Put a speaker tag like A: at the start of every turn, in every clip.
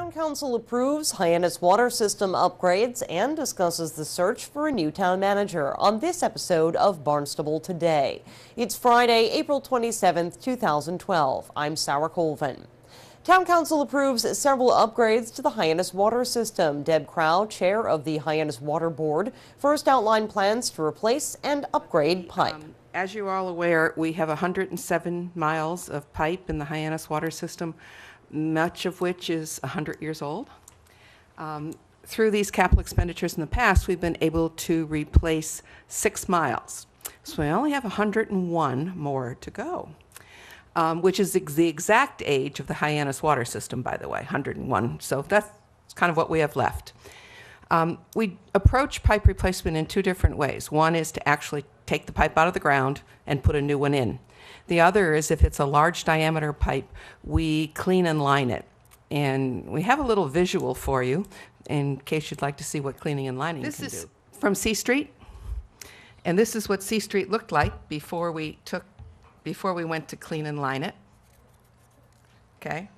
A: Town Council approves Hyannis water system upgrades and discusses the search for a new town manager on this episode of Barnstable Today. It's Friday, April 27th, 2012. I'm Sarah Colvin. Town Council approves several upgrades to the Hyannis water system. Deb Crow, chair of the Hyannis Water Board, first outlined plans to replace and upgrade pipe.
B: As you're all aware, we have 107 miles of pipe in the Hyannis water system, much of which is 100 years old. Through these capital expenditures in the past, we've been able to replace 6 miles. So we only have 101 more to go, which is the exact age of the Hyannis water system, by the way, 101. So that's kind of what we have left. We approach pipe replacement in 2 different ways. One is to actually take the pipe out of the ground and put a new one in. The other is if it's a large diameter pipe, we clean and line it. And we have a little visual for you in case you'd like to see what cleaning and lining can do. This is from C Street, and this is what C Street looked like before we went to clean and line it. Okay,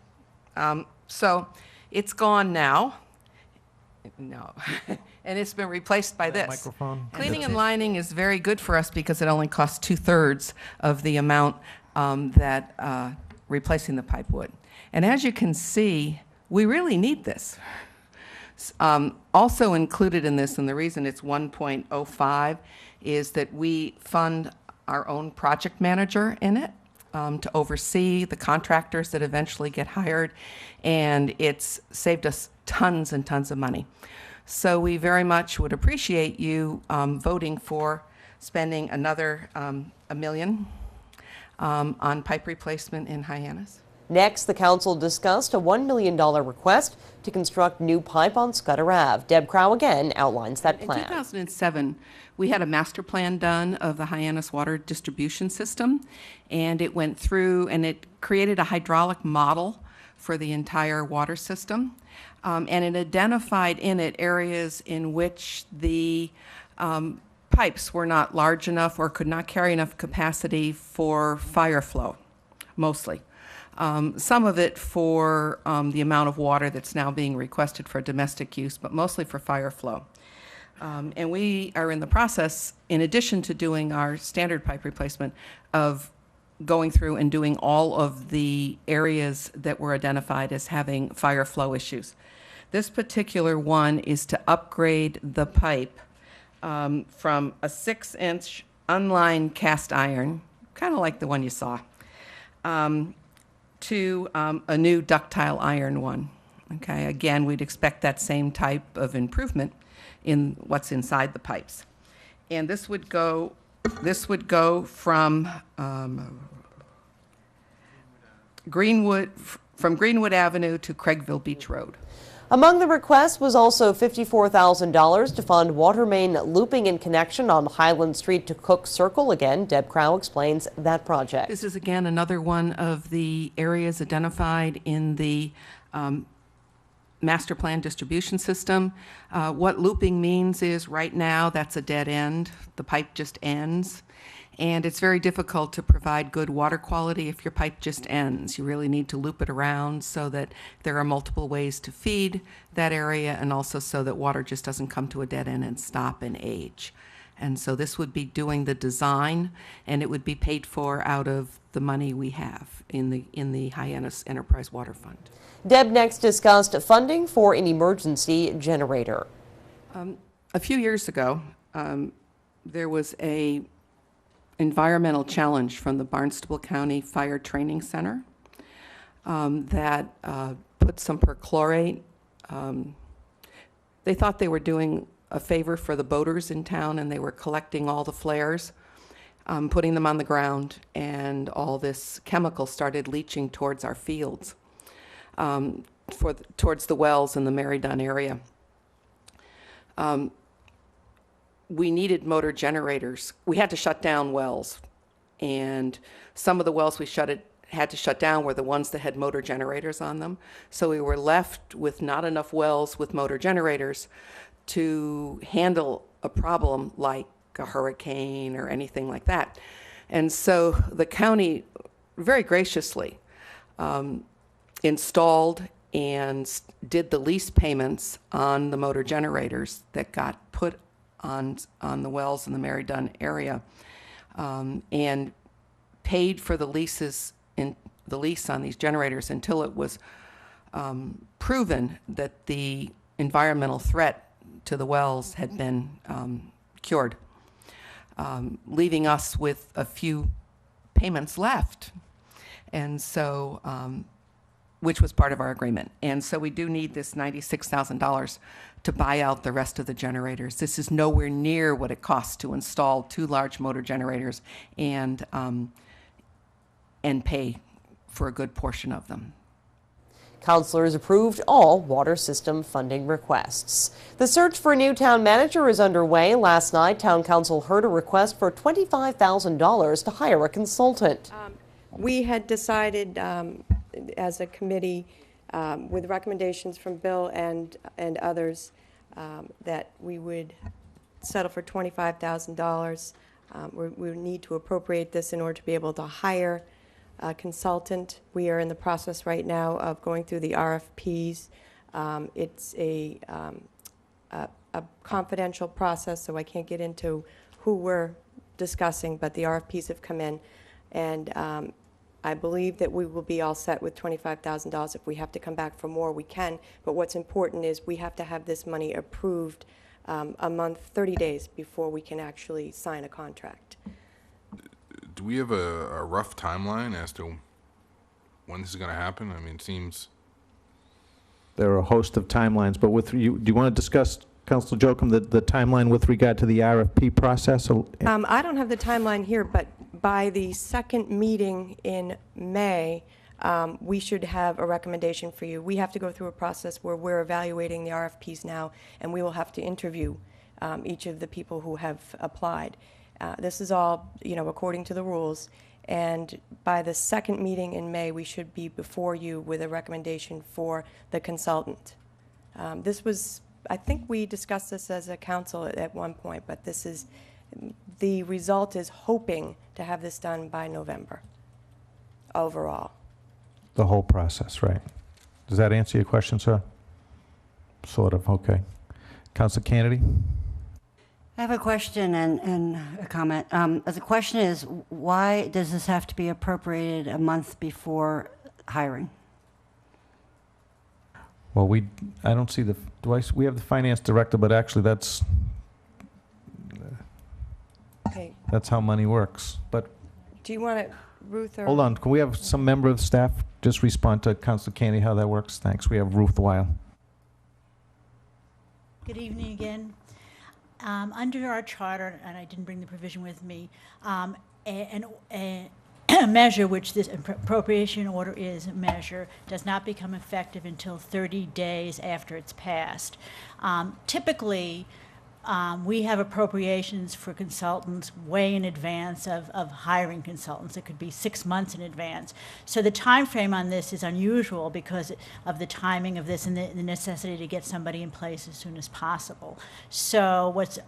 B: so it's gone now. No, and it's been replaced by this.
C: Microphone.
B: Cleaning and lining is very good for us because it only costs 2/3 of the amount that replacing the pipe would. And as you can see, we really need this. Also included in this, and the reason it's 1.05, is that we fund our own project manager in it to oversee the contractors that eventually get hired, and it's saved us tons and tons of money. So we very much would appreciate you voting for spending another $1 million on pipe replacement in Hyannis.
A: Next, the council discussed a $1 million request to construct new pipe on Scudder Ave. Deb Crow again outlines that plan.
B: In 2007, we had a master plan done of the Hyannis water distribution system, and it went through and it created a hydraulic model for the entire water system. And it identified in it areas in which the pipes were not large enough or could not carry enough capacity for fire flow, mostly. Some of it for the amount of water that's now being requested for domestic use, but mostly for fire flow. And we are in the process, in addition to doing our standard pipe replacement, of going through and doing all of the areas that were identified as having fire flow issues. This particular one is to upgrade the pipe from a 6-inch unlined cast iron, kind of like the one you saw, to a new ductile iron one. Okay, again, we'd expect that same type of improvement in what's inside the pipes. And this would go from Greenwood Avenue to Craigville Beach Road.
A: Among the requests was also $54,000 to fund water main looping and connection on Highland Street to Cook Circle. Again, Deb Crow explains that project.
B: This is again another one of the areas identified in the master plan distribution system. What looping means is right now that's a dead end. The pipe just ends. And it's very difficult to provide good water quality if your pipe just ends. You really need to loop it around so that there are multiple ways to feed that area, and also so that water just doesn't come to a dead end and stop and age. And so this would be doing the design, and it would be paid for out of the money we have in the Hyannis Enterprise Water Fund.
A: Deb next discussed funding for an emergency generator.
B: A few years ago, there was a environmental challenge from the Barnstable County Fire Training Center that put some perchlorate. They thought they were doing a favor for the boaters in town, and they were collecting all the flares, putting them on the ground, and all this chemical started leaching towards our fields, towards the wells in the Mary Dunn area. We needed motor generators. We had to shut down wells, and some of the wells we had to shut down were the ones that had motor generators on them. So we were left with not enough wells with motor generators to handle a problem like a hurricane or anything like that. And so the county very graciously installed and did the lease payments on the motor generators that got put on the wells in the Mary Dunn area, and paid for the lease on these generators until it was proven that the environmental threat to the wells had been cured, leaving us with a few payments left, and so which was part of our agreement. And so we do need this $96,000 to buy out the rest of the generators. This is nowhere near what it costs to install 2 large motor generators and pay for a good portion of them.
A: Councilors approved all water system funding requests. The search for a new town manager is underway. Last night, Town Council heard a request for $25,000 to hire a consultant.
C: We had decided as a committee, with recommendations from Bill and others, that we would settle for $25,000. We need to appropriate this in order to be able to hire a consultant. We are in the process right now of going through the RFPs. It's a confidential process, so I can't get into who we're discussing, but the RFPs have come in, and I believe that we will be all set with $25,000. If we have to come back for more, we can. But what's important is we have to have this money approved a month, 30 days before we can actually sign a contract.
D: Do we have a rough timeline as to when this is going to happen? I mean, it seems...
E: There are a host of timelines, but with you, do you want to discuss, Councilor Jocham, the timeline with regard to the RFP process?
C: I don't have the timeline here, but by the second meeting in May, we should have a recommendation for you. We have to go through a process where we're evaluating the RFPs now, and we will have to interview each of the people who have applied. This is all, according to the rules. And by the second meeting in May, we should be before you with a recommendation for the consultant. This was, I think we discussed this as a council at one point, but this is, the result is hoping to have this done by November overall.
E: The whole process, right? Does that answer your question, sir? Sort of, okay. Councilor Kennedy?
F: I have a question and a comment. The question is, why does this have to be appropriated a month before hiring?
E: Well, I don't see we have the finance director, but actually that's
C: Okay.
E: That's how money works. But
C: Do you want it, Ruth? Or
E: hold on, can we have some member of staff just respond to Councilor Kennedy how that works? Thanks. We have Ruth Weil.
G: Good evening again. Under our charter, and I didn't bring the provision with me, a measure, which this appropriation order is a measure, does not become effective until 30 days after it's passed. Typically, we have appropriations for consultants way in advance of hiring consultants. It could be 6 months in advance. So the time frame on this is unusual because of the timing of this and the necessity to get somebody in place as soon as possible. So what's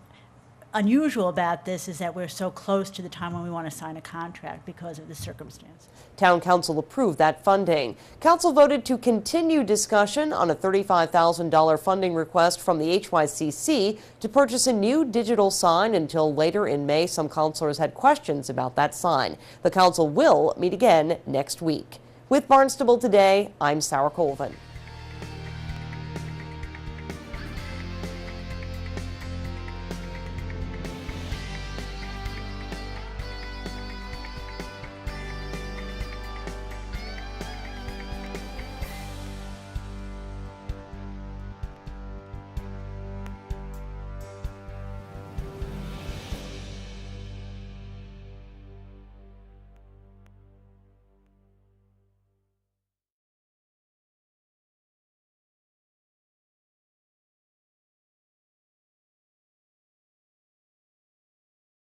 G: unusual about this is that we're so close to the time when we want to sign a contract because of the circumstance.
A: Town Council approved that funding. Council voted to continue discussion on a $35,000 funding request from the HYCC to purchase a new digital sign until later in May. Some councilors had questions about that sign. The council will meet again next week. With Barnstable Today, I'm Sarah Colvin.